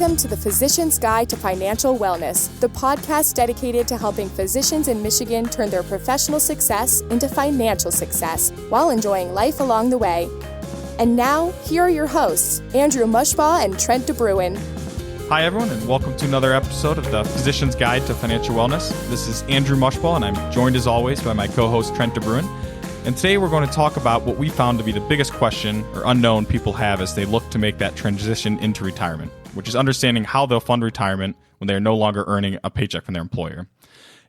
Welcome to the Physician's Guide to Financial Wellness, the podcast dedicated to helping physicians in Michigan turn their professional success into financial success while enjoying life along the way. And now, here are your hosts, Andrew Mushbaugh and Trent DeBruin. Hi, everyone, and welcome to another episode of the Physician's Guide to Financial Wellness. This is Andrew Mushbaugh, and I'm joined as always by my co-host, Trent DeBruin. And today we're going to talk about what we found to be the biggest question or unknown people have as they look to make that transition into retirement, which is understanding how they'll fund retirement when they are no longer earning a paycheck from their employer.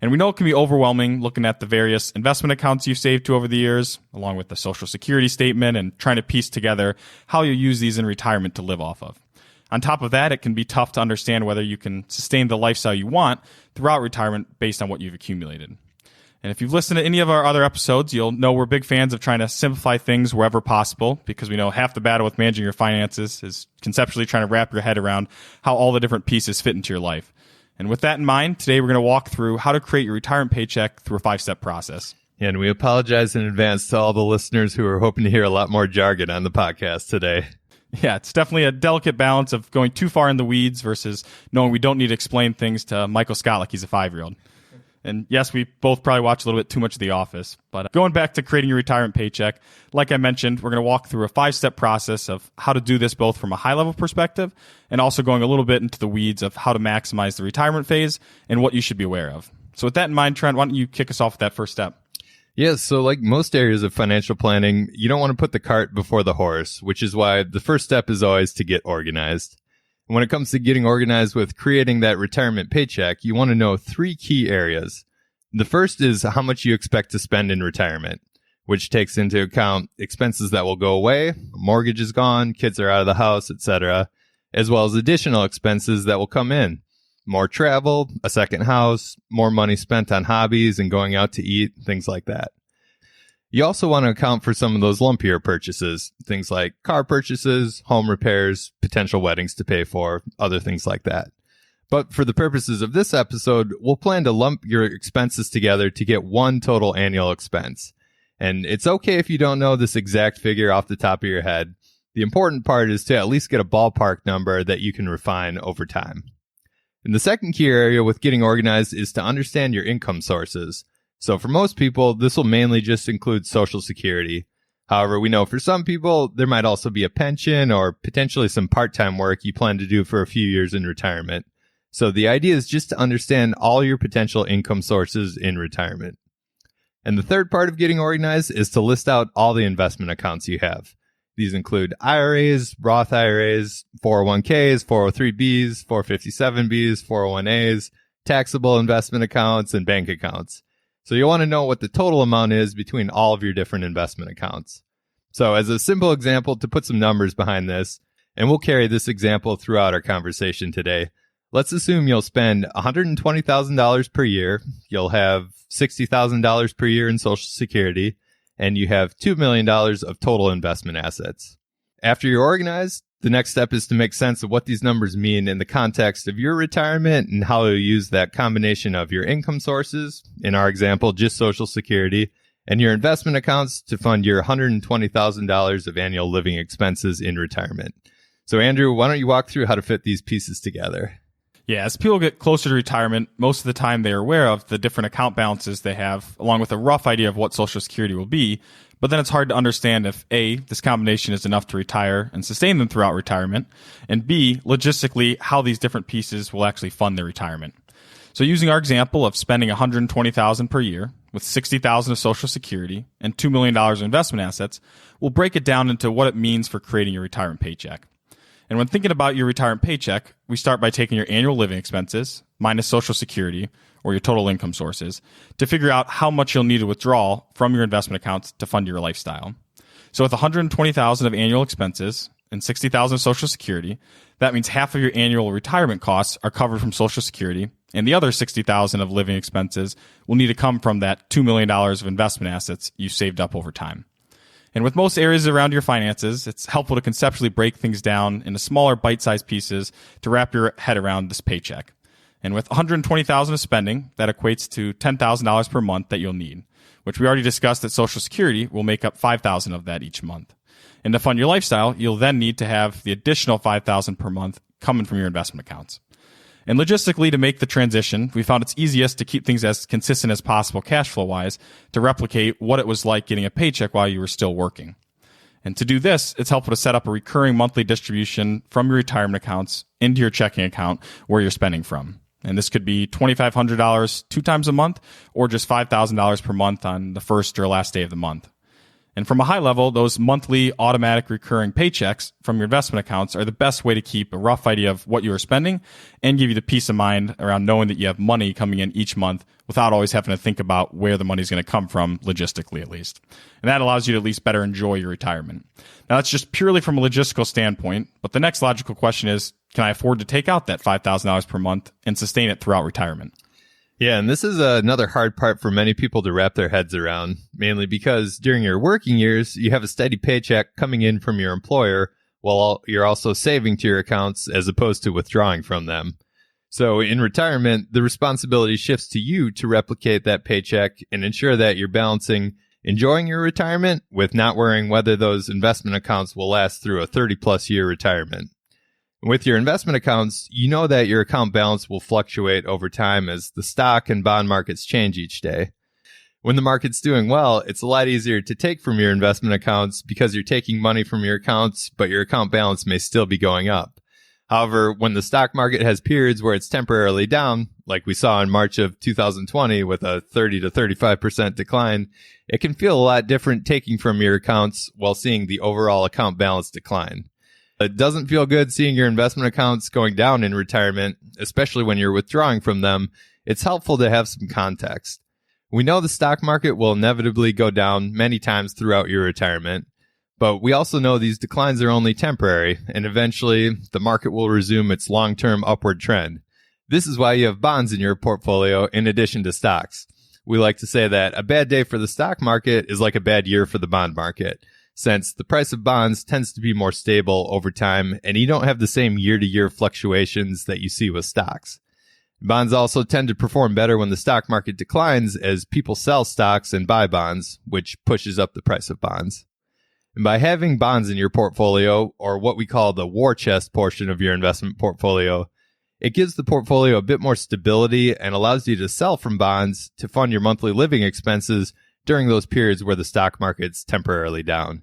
And we know it can be overwhelming looking at the various investment accounts you've saved to over the years, along with the Social Security statement, and trying to piece together how you'll use these in retirement to live off of. On top of that, it can be tough to understand whether you can sustain the lifestyle you want throughout retirement based on what you've accumulated. And if you've listened to any of our other episodes, you'll know we're big fans of trying to simplify things wherever possible, because we know half the battle with managing your finances is conceptually trying to wrap your head around how all the different pieces fit into your life. And with that in mind, today we're going to walk through how to create your retirement paycheck through a 5-step process. And we apologize in advance to all the listeners who are hoping to hear a lot more jargon on the podcast today. Yeah, it's definitely a delicate balance of going too far in the weeds versus knowing we don't need to explain things to Michael Scott like he's a 5-year-old. And yes, we both probably watch a little bit too much of The Office. But going back to creating your retirement paycheck, like I mentioned, we're going to walk through a 5-step process of how to do this both from a high-level perspective and also going a little bit into the weeds of how to maximize the retirement phase and what you should be aware of. So with that in mind, Trent, why don't you kick us off with that first step? Yeah, so like most areas of financial planning, you don't want to put the cart before the horse, which is why the first step is always to get organized. And when it comes to getting organized with creating that retirement paycheck, you want to know 3 key areas. The first is how much you expect to spend in retirement, which takes into account expenses that will go away, mortgage is gone, kids are out of the house, etc., as well as additional expenses that will come in. More travel, a second house, more money spent on hobbies and going out to eat, things like that. You also want to account for some of those lumpier purchases, things like car purchases, home repairs, potential weddings to pay for, other things like that. But for the purposes of this episode, we'll plan to lump your expenses together to get one total annual expense. And it's okay if you don't know this exact figure off the top of your head. The important part is to at least get a ballpark number that you can refine over time. And the second key area with getting organized is to understand your income sources. So for most people, this will mainly just include Social Security. However, we know for some people, there might also be a pension or potentially some part-time work you plan to do for a few years in retirement. So the idea is just to understand all your potential income sources in retirement. And the third part of getting organized is to list out all the investment accounts you have. These include IRAs, Roth IRAs, 401ks, 403bs, 457bs, 401as, taxable investment accounts, and bank accounts. So you'll want to know what the total amount is between all of your different investment accounts. So as a simple example to put some numbers behind this, and we'll carry this example throughout our conversation today, let's assume you'll spend $120,000 per year, you'll have $60,000 per year in Social Security, and you have $2 million of total investment assets. After you're organized, the next step is to make sense of what these numbers mean in the context of your retirement and how you'll use that combination of your income sources, in our example, just Social Security, and your investment accounts to fund your $120,000 of annual living expenses in retirement. So Andrew, why don't you walk through how to fit these pieces together? Yeah, as people get closer to retirement, most of the time they're aware of the different account balances they have, along with a rough idea of what Social Security will be. But then it's hard to understand if A, this combination is enough to retire and sustain them throughout retirement, and B, logistically, how these different pieces will actually fund their retirement. So using our example of spending $120,000 per year with $60,000 of Social Security and $2 million of investment assets, we'll break it down into what it means for creating your retirement paycheck. And when thinking about your retirement paycheck, we start by taking your annual living expenses minus Social Security or your total income sources to figure out how much you'll need to withdraw from your investment accounts to fund your lifestyle. So with $120,000 of annual expenses and $60,000 of Social Security, that means half of your annual retirement costs are covered from Social Security, and the other $60,000 of living expenses will need to come from that $2 million of investment assets you saved up over time. And with most areas around your finances, it's helpful to conceptually break things down into smaller bite-sized pieces to wrap your head around this paycheck. And with $120,000 of spending, that equates to $10,000 per month that you'll need, which we already discussed that Social Security will make up $5,000 of that each month. And to fund your lifestyle, you'll then need to have the additional $5,000 per month coming from your investment accounts. And logistically, to make the transition, we found it's easiest to keep things as consistent as possible cash flow wise to replicate what it was like getting a paycheck while you were still working. And to do this, it's helpful to set up a recurring monthly distribution from your retirement accounts into your checking account where you're spending from. And this could be $2,500 2 times a month or just $5,000 per month on the first or last day of the month. And from a high level, those monthly automatic recurring paychecks from your investment accounts are the best way to keep a rough idea of what you are spending and give you the peace of mind around knowing that you have money coming in each month without always having to think about where the money is going to come from, logistically at least. And that allows you to at least better enjoy your retirement. Now, that's just purely from a logistical standpoint, but the next logical question is, can I afford to take out that $5,000 per month and sustain it throughout retirement? Yeah, and this is another hard part for many people to wrap their heads around, mainly because during your working years, you have a steady paycheck coming in from your employer while you're also saving to your accounts as opposed to withdrawing from them. So in retirement, the responsibility shifts to you to replicate that paycheck and ensure that you're balancing enjoying your retirement with not worrying whether those investment accounts will last through a 30-plus year retirement. With your investment accounts, you know that your account balance will fluctuate over time as the stock and bond markets change each day. When the market's doing well, it's a lot easier to take from your investment accounts because you're taking money from your accounts, but your account balance may still be going up. However, when the stock market has periods where it's temporarily down, like we saw in March of 2020 with a 30 to 35% decline, it can feel a lot different taking from your accounts while seeing the overall account balance decline. It doesn't feel good seeing your investment accounts going down in retirement, especially when you're withdrawing from them. It's helpful to have some context. We know the stock market will inevitably go down many times throughout your retirement, but we also know these declines are only temporary, and eventually the market will resume its long-term upward trend. This is why you have bonds in your portfolio in addition to stocks. We like to say that a bad day for the stock market is like a bad year for the bond market, since the price of bonds tends to be more stable over time and you don't have the same year-to-year fluctuations that you see with stocks. Bonds also tend to perform better when the stock market declines as people sell stocks and buy bonds, which pushes up the price of bonds. And by having bonds in your portfolio, or what we call the war chest portion of your investment portfolio, it gives the portfolio a bit more stability and allows you to sell from bonds to fund your monthly living expenses during those periods where the stock market's temporarily down.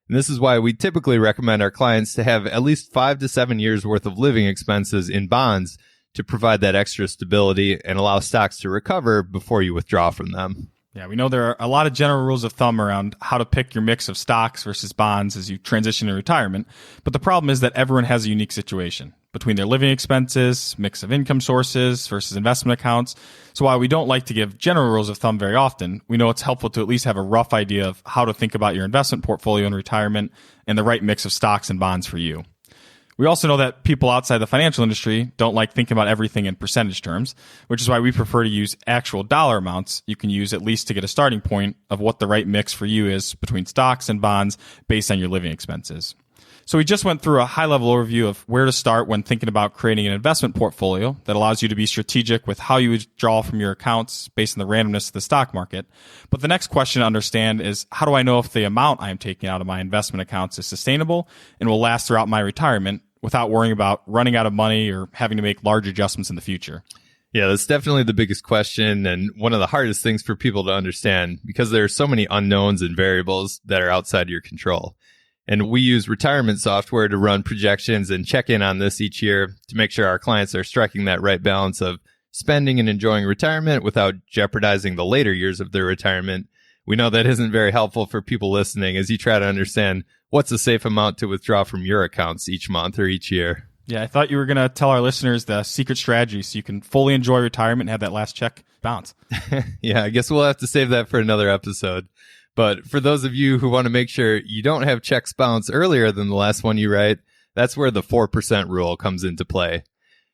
And this is why we typically recommend our clients to have at least 5 to 7 years worth of living expenses in bonds to provide that extra stability and allow stocks to recover before you withdraw from them. Yeah, we know there are a lot of general rules of thumb around how to pick your mix of stocks versus bonds as you transition to retirement, but the problem is that everyone has a unique situation between their living expenses, mix of income sources versus investment accounts. So while we don't like to give general rules of thumb very often, we know it's helpful to at least have a rough idea of how to think about your investment portfolio in retirement and the right mix of stocks and bonds for you. We also know that people outside the financial industry don't like thinking about everything in percentage terms, which is why we prefer to use actual dollar amounts you can use at least to get a starting point of what the right mix for you is between stocks and bonds based on your living expenses. So we just went through a high-level overview of where to start when thinking about creating an investment portfolio that allows you to be strategic with how you withdraw from your accounts based on the randomness of the stock market. But the next question to understand is, how do I know if the amount I am taking out of my investment accounts is sustainable and will last throughout my retirement without worrying about running out of money or having to make large adjustments in the future? Yeah, that's definitely the biggest question and one of the hardest things for people to understand because there are so many unknowns and variables that are outside your control. And we use retirement software to run projections and check in on this each year to make sure our clients are striking that right balance of spending and enjoying retirement without jeopardizing the later years of their retirement. We know that isn't very helpful for people listening as you try to understand what's a safe amount to withdraw from your accounts each month or each year. Yeah, I thought you were going to tell our listeners the secret strategy so you can fully enjoy retirement and have that last check bounce. Yeah, I guess we'll have to save that for another episode. But for those of you who want to make sure you don't have checks bounce earlier than the last one you write, that's where the 4% rule comes into play.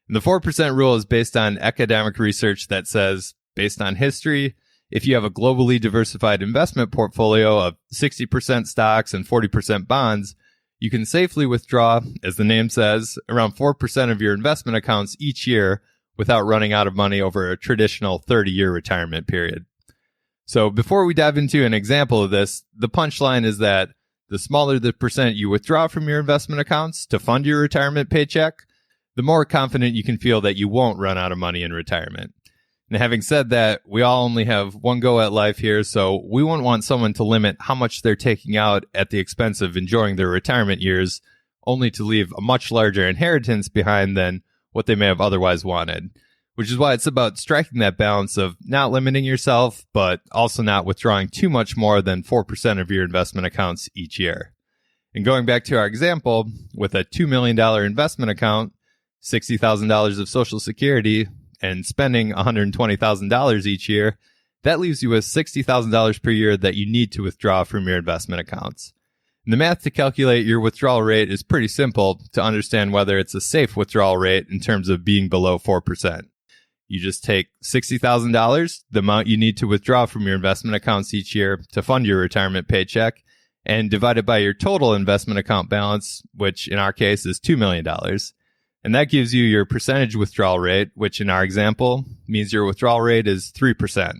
And the 4% rule is based on academic research that says, based on history, if you have a globally diversified investment portfolio of 60% stocks and 40% bonds, you can safely withdraw, as the name says, around 4% of your investment accounts each year without running out of money over a traditional 30-year retirement period. So before we dive into an example of this, the punchline is that the smaller the percent you withdraw from your investment accounts to fund your retirement paycheck, the more confident you can feel that you won't run out of money in retirement. And having said that, we all only have one go at life here, so we wouldn't want someone to limit how much they're taking out at the expense of enjoying their retirement years, only to leave a much larger inheritance behind than what they may have otherwise wanted. Which is why it's about striking that balance of not limiting yourself, but also not withdrawing too much more than 4% of your investment accounts each year. And going back to our example, with a $2 million investment account, $60,000 of Social Security, and spending $120,000 each year, that leaves you with $60,000 per year that you need to withdraw from your investment accounts. And the math to calculate your withdrawal rate is pretty simple to understand whether it's a safe withdrawal rate in terms of being below 4%. You just take $60,000, the amount you need to withdraw from your investment accounts each year to fund your retirement paycheck, and divide it by your total investment account balance, which in our case is $2 million. And that gives you your percentage withdrawal rate, which in our example means your withdrawal rate is 3%.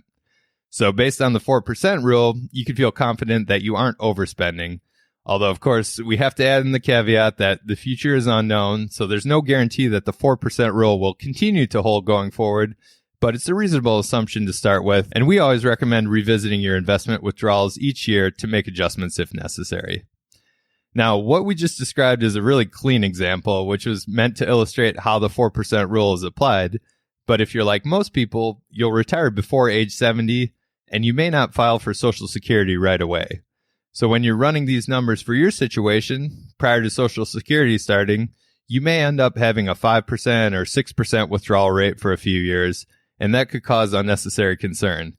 So based on the 4% rule, you can feel confident that you aren't overspending. Although, of course, we have to add in the caveat that the future is unknown, so there's no guarantee that the 4% rule will continue to hold going forward, but it's a reasonable assumption to start with, and we always recommend revisiting your investment withdrawals each year to make adjustments if necessary. Now, what we just described is a really clean example, which was meant to illustrate how the 4% rule is applied. But if you're like most people, you'll retire before age 70, and you may not file for Social Security right away. So when you're running these numbers for your situation, prior to Social Security starting, you may end up having a 5% or 6% withdrawal rate for a few years, and that could cause unnecessary concern.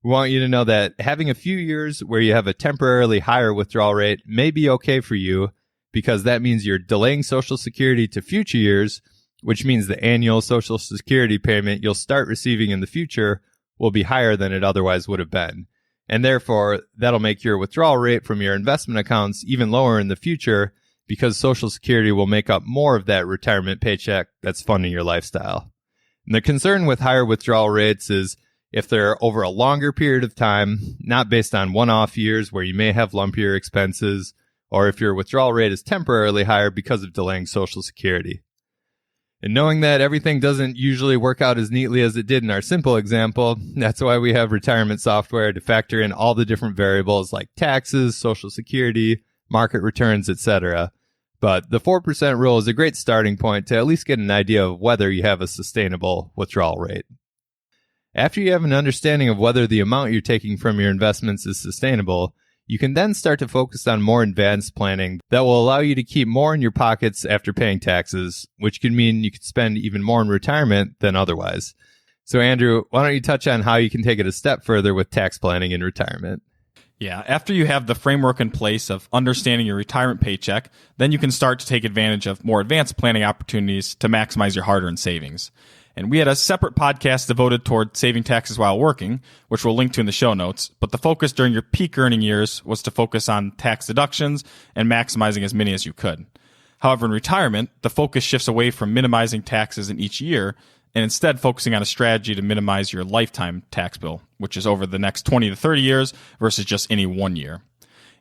We want you to know that having a few years where you have a temporarily higher withdrawal rate may be okay for you, because that means you're delaying Social Security to future years, which means the annual Social Security payment you'll start receiving in the future will be higher than it otherwise would have been. And therefore, that'll make your withdrawal rate from your investment accounts even lower in the future, because Social Security will make up more of that retirement paycheck that's funding your lifestyle. And the concern with higher withdrawal rates is if they're over a longer period of time, not based on one-off years where you may have lumpier expenses, or if your withdrawal rate is temporarily higher because of delaying Social Security. And knowing that everything doesn't usually work out as neatly as it did in our simple example, that's why we have retirement software to factor in all the different variables like taxes, Social Security, market returns, etc. But the 4% rule is a great starting point to at least get an idea of whether you have a sustainable withdrawal rate. After you have an understanding of whether the amount you're taking from your investments is sustainable, you can then start to focus on more advanced planning that will allow you to keep more in your pockets after paying taxes, which could mean you could spend even more in retirement than otherwise. So Andrew, why don't you touch on how you can take it a step further with tax planning in retirement? Yeah, after you have the framework in place of understanding your retirement paycheck, then you can start to take advantage of more advanced planning opportunities to maximize your hard-earned savings. And we had a separate podcast devoted toward saving taxes while working, which we'll link to in the show notes. But the focus during your peak earning years was to focus on tax deductions and maximizing as many as you could. However, in retirement, the focus shifts away from minimizing taxes in each year and instead focusing on a strategy to minimize your lifetime tax bill, which is over the next 20 to 30 years versus just any 1 year.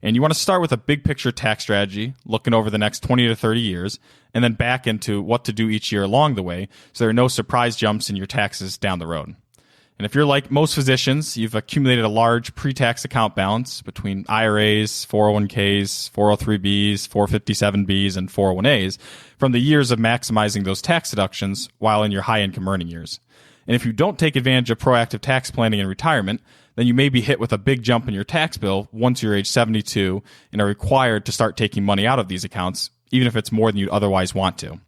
And you want to start with a big picture tax strategy, looking over the next 20 to 30 years, and then back into what to do each year along the way so there are no surprise jumps in your taxes down the road. And if you're like most physicians, you've accumulated a large pre-tax account balance between IRAs, 401ks, 403bs, 457bs, and 401as from the years of maximizing those tax deductions while in your high-income earning years. And if you don't take advantage of proactive tax planning in retirement, then you may be hit with a big jump in your tax bill once you're age 72 and are required to start taking money out of these accounts, even if it's more than you'd otherwise want to.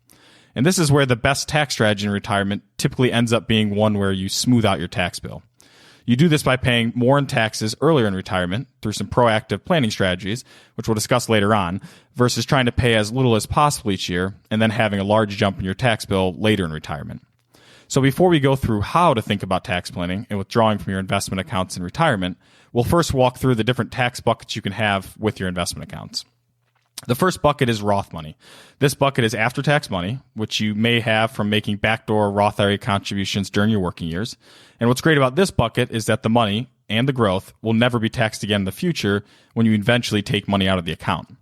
And this is where the best tax strategy in retirement typically ends up being one where you smooth out your tax bill. You do this by paying more in taxes earlier in retirement through some proactive planning strategies, which we'll discuss later on, versus trying to pay as little as possible each year and then having a large jump in your tax bill later in retirement. So before we go through how to think about tax planning and withdrawing from your investment accounts in retirement, we'll first walk through the different tax buckets you can have with your investment accounts. The first bucket is Roth money. This bucket is after-tax money, which you may have from making backdoor Roth IRA contributions during your working years. And what's great about this bucket is that the money and the growth will never be taxed again in the future when you eventually take money out of the account.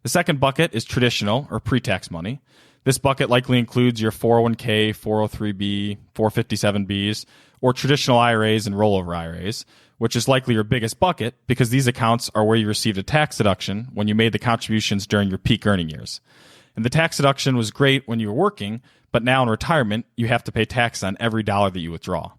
The second bucket is traditional or pre-tax money. This bucket likely includes your 401k, 403b, 457bs, or traditional IRAs and rollover IRAs, which is likely your biggest bucket because these accounts are where you received a tax deduction when you made the contributions during your peak earning years. And the tax deduction was great when you were working, but now in retirement, you have to pay tax on every dollar that you withdraw.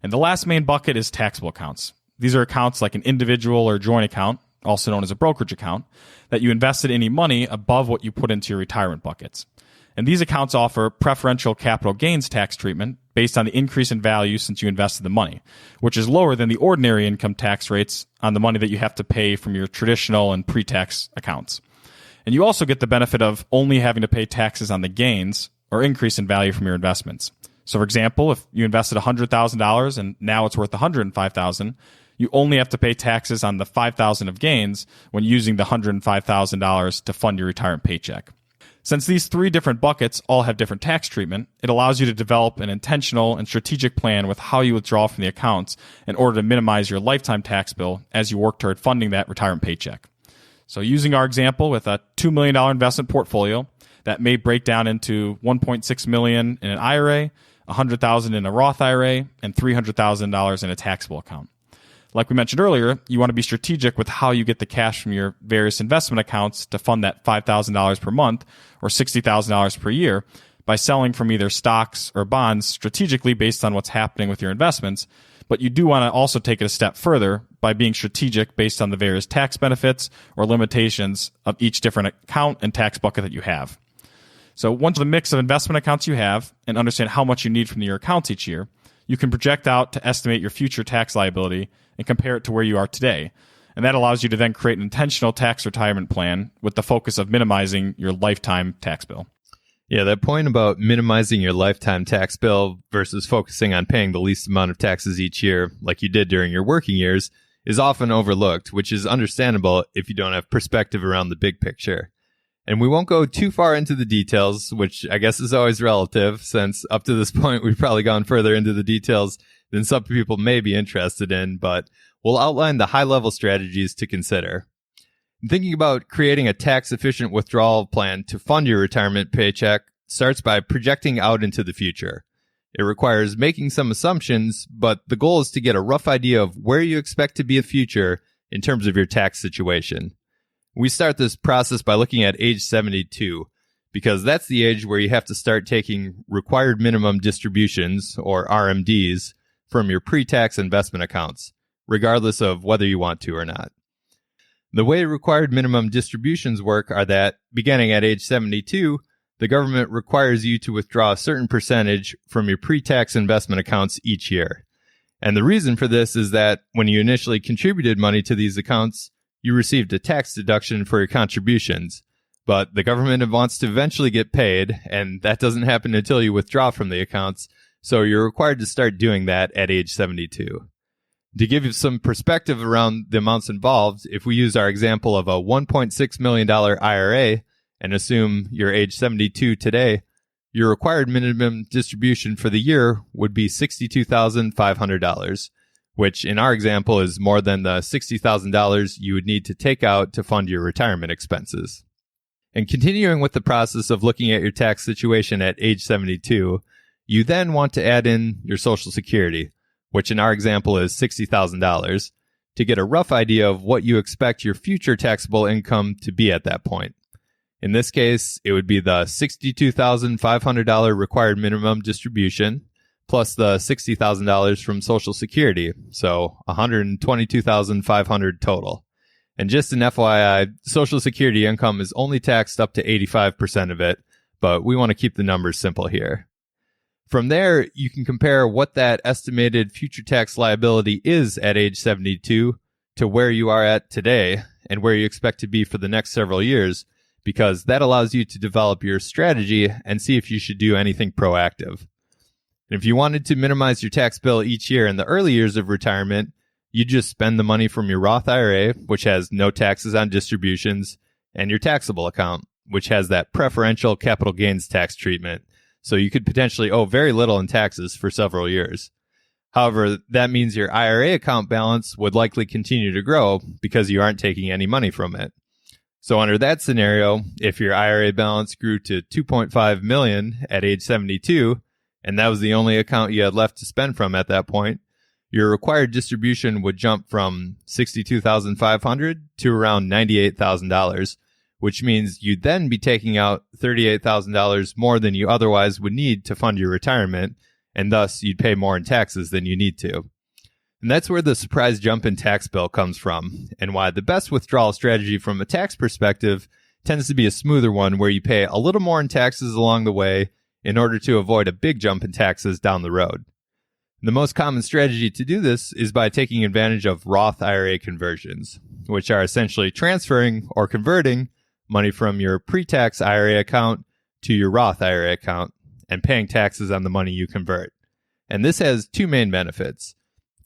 And the last main bucket is taxable accounts. These are accounts like an individual or joint account, also known as a brokerage account, that you invested any money above what you put into your retirement buckets. And these accounts offer preferential capital gains tax treatment based on the increase in value since you invested the money, which is lower than the ordinary income tax rates on the money that you have to pay from your traditional and pre-tax accounts. And you also get the benefit of only having to pay taxes on the gains or increase in value from your investments. So for example, if you invested $100,000 and now it's worth $105,000, you only have to pay taxes on the $5,000 of gains when using the $105,000 to fund your retirement paycheck. Since these three different buckets all have different tax treatment, it allows you to develop an intentional and strategic plan with how you withdraw from the accounts in order to minimize your lifetime tax bill as you work toward funding that retirement paycheck. So using our example with a $2 million investment portfolio that may break down into $1.6 million in an IRA, $100,000 in a Roth IRA, and $300,000 in a taxable account. Like we mentioned earlier, you want to be strategic with how you get the cash from your various investment accounts to fund that $5,000 per month or $60,000 per year by selling from either stocks or bonds strategically based on what's happening with your investments. But you do want to also take it a step further by being strategic based on the various tax benefits or limitations of each different account and tax bucket that you have. So once the mix of investment accounts you have and understand how much you need from your accounts each year, you can project out to estimate your future tax liability and compare it to where you are today. And that allows you to then create an intentional tax retirement plan with the focus of minimizing your lifetime tax bill. Yeah, that point about minimizing your lifetime tax bill versus focusing on paying the least amount of taxes each year, like you did during your working years, is often overlooked, which is understandable if you don't have perspective around the big picture. And we won't go too far into the details, which I guess is always relative, since up to this point, we've probably gone further into the details than some people may be interested in, but we'll outline the high-level strategies to consider. Thinking about creating a tax-efficient withdrawal plan to fund your retirement paycheck starts by projecting out into the future. It requires making some assumptions, but the goal is to get a rough idea of where you expect to be in the future in terms of your tax situation. We start this process by looking at age 72, because that's the age where you have to start taking required minimum distributions, or RMDs, from your pre-tax investment accounts, regardless of whether you want to or not. The way required minimum distributions work are that, beginning at age 72, the government requires you to withdraw a certain percentage from your pre-tax investment accounts each year. And the reason for this is that when you initially contributed money to these accounts, you received a tax deduction for your contributions. But the government wants to eventually get paid, and that doesn't happen until you withdraw from the accounts, so you're required to start doing that at age 72. To give you some perspective around the amounts involved, if we use our example of a $1.6 million IRA and assume you're age 72 today, your required minimum distribution for the year would be $62,500, which in our example is more than the $60,000 you would need to take out to fund your retirement expenses. And continuing with the process of looking at your tax situation at age 72, you then want to add in your Social Security, which in our example is $60,000, to get a rough idea of what you expect your future taxable income to be at that point. In this case, it would be the $62,500 required minimum distribution, plus the $60,000 from Social Security, so $122,500 total. And just an FYI, Social Security income is only taxed up to 85% of it, but we want to keep the numbers simple here. From there, you can compare what that estimated future tax liability is at age 72 to where you are at today and where you expect to be for the next several years, because that allows you to develop your strategy and see if you should do anything proactive. And if you wanted to minimize your tax bill each year in the early years of retirement, you just spend the money from your Roth IRA, which has no taxes on distributions, and your taxable account, which has that preferential capital gains tax treatment. So you could potentially owe very little in taxes for several years. However, that means your IRA account balance would likely continue to grow because you aren't taking any money from it. So under that scenario, if your IRA balance grew to $2.5 million at age 72, and that was the only account you had left to spend from at that point, your required distribution would jump from $62,500 to around $98,000, which means you'd then be taking out $38,000 more than you otherwise would need to fund your retirement, and thus you'd pay more in taxes than you need to. And that's where the surprise jump in tax bill comes from, and why the best withdrawal strategy from a tax perspective tends to be a smoother one where you pay a little more in taxes along the way in order to avoid a big jump in taxes down the road. The most common strategy to do this is by taking advantage of Roth IRA conversions, which are essentially transferring or converting money from your pre-tax IRA account to your Roth IRA account and paying taxes on the money you convert. And this has two main benefits.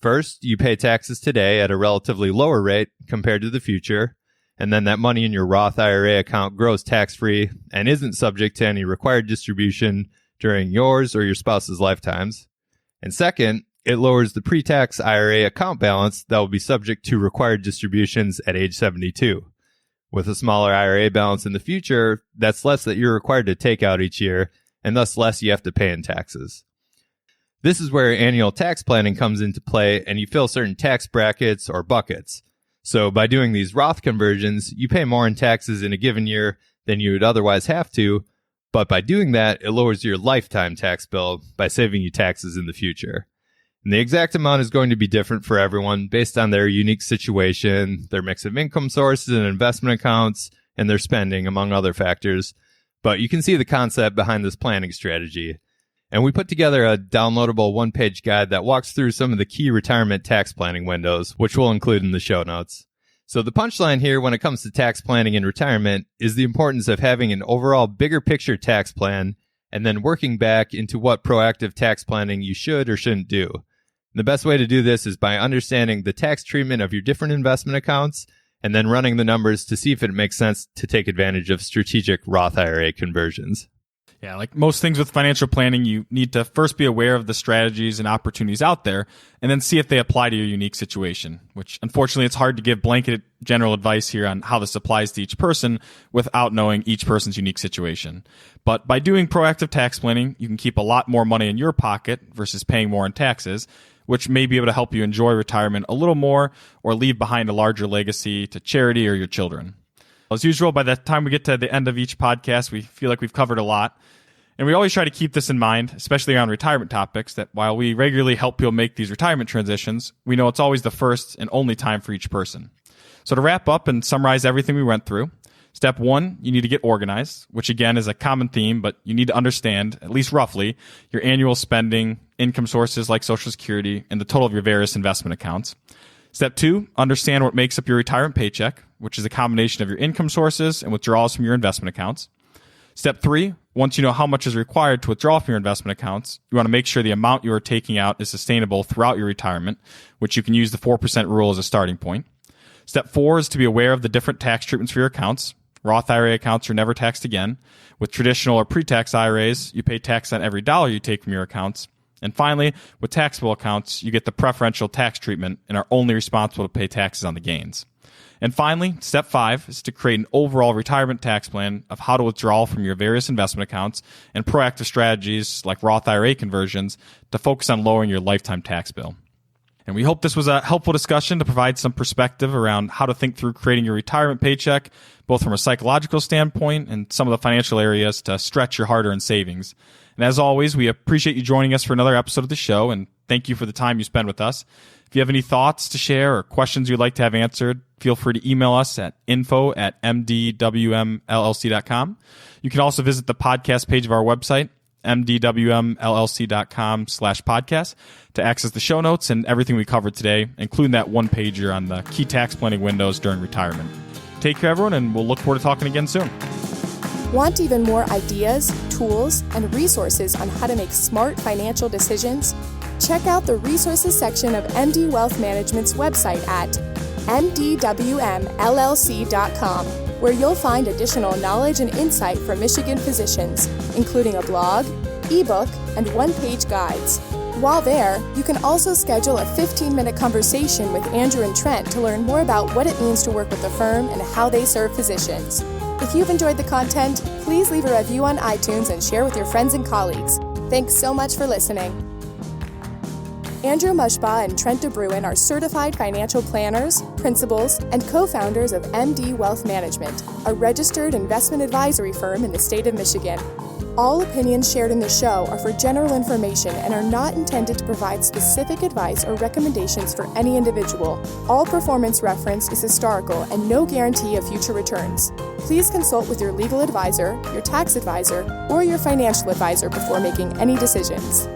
First, you pay taxes today at a relatively lower rate compared to the future, and then that money in your Roth IRA account grows tax-free and isn't subject to any required distribution during yours or your spouse's lifetimes. And second, it lowers the pre-tax IRA account balance that will be subject to required distributions at age 72. With a smaller IRA balance in the future, that's less that you're required to take out each year, and thus less you have to pay in taxes. This is where annual tax planning comes into play, and you fill certain tax brackets or buckets. So by doing these Roth conversions, you pay more in taxes in a given year than you would otherwise have to, but by doing that, it lowers your lifetime tax bill by saving you taxes in the future. And the exact amount is going to be different for everyone based on their unique situation, their mix of income sources and investment accounts, and their spending, among other factors. But you can see the concept behind this planning strategy. And we put together a downloadable one-page guide that walks through some of the key retirement tax planning windows, which we'll include in the show notes. So the punchline here when it comes to tax planning in retirement is the importance of having an overall bigger picture tax plan and then working back into what proactive tax planning you should or shouldn't do. The best way to do this is by understanding the tax treatment of your different investment accounts and then running the numbers to see if it makes sense to take advantage of strategic Roth IRA conversions. Yeah, like most things with financial planning, you need to first be aware of the strategies and opportunities out there and then see if they apply to your unique situation, which unfortunately it's hard to give blanket general advice here on how this applies to each person without knowing each person's unique situation. But by doing proactive tax planning, you can keep a lot more money in your pocket versus paying more in taxes, which may be able to help you enjoy retirement a little more or leave behind a larger legacy to charity or your children. As usual, by the time we get to the end of each podcast, we feel like we've covered a lot. And we always try to keep this in mind, especially around retirement topics, that while we regularly help people make these retirement transitions, we know it's always the first and only time for each person. So to wrap up and summarize everything we went through, step 1, you need to get organized, which again is a common theme, but you need to understand, at least roughly, your annual spending, income sources like Social Security, and the total of your various investment accounts. Step 2, understand what makes up your retirement paycheck, which is a combination of your income sources and withdrawals from your investment accounts. Step 3, once you know how much is required to withdraw from your investment accounts, you want to make sure the amount you are taking out is sustainable throughout your retirement, which you can use the 4% rule as a starting point. Step 4 is to be aware of the different tax treatments for your accounts. Roth IRA accounts are never taxed again. With traditional or pre-tax IRAs, you pay tax on every dollar you take from your accounts. And finally, with taxable accounts, you get the preferential tax treatment and are only responsible to pay taxes on the gains. And finally, step 5 is to create an overall retirement tax plan of how to withdraw from your various investment accounts and proactive strategies like Roth IRA conversions to focus on lowering your lifetime tax bill. And we hope this was a helpful discussion to provide some perspective around how to think through creating your retirement paycheck, both from a psychological standpoint and some of the financial areas to stretch your hard-earned savings. And as always, we appreciate you joining us for another episode of the show, and thank you for the time you spend with us. If you have any thoughts to share or questions you'd like to have answered, feel free to email us at info@mdwmllc.com. You can also visit the podcast page of our website, mdwmllc.com/podcast, to access the show notes and everything we covered today, including that one-pager on the key tax planning windows during retirement. Take care, everyone, and we'll look forward to talking again soon. Want even more ideas, tools, and resources on how to make smart financial decisions? Check out the resources section of MD Wealth Management's website at mdwmllc.com, where you'll find additional knowledge and insight from Michigan physicians, including a blog, ebook, and one-page guides. While there, you can also schedule a 15-minute conversation with Andrew and Trent to learn more about what it means to work with the firm and how they serve physicians. If you've enjoyed the content, please leave a review on iTunes and share with your friends and colleagues. Thanks so much for listening. Andrew Mushbaugh and Trent DeBruin are certified financial planners, principals, and co-founders of MD Wealth Management, a registered investment advisory firm in the state of Michigan. All opinions shared in the show are for general information and are not intended to provide specific advice or recommendations for any individual. All performance referenced is historical and no guarantee of future returns. Please consult with your legal advisor, your tax advisor, or your financial advisor before making any decisions.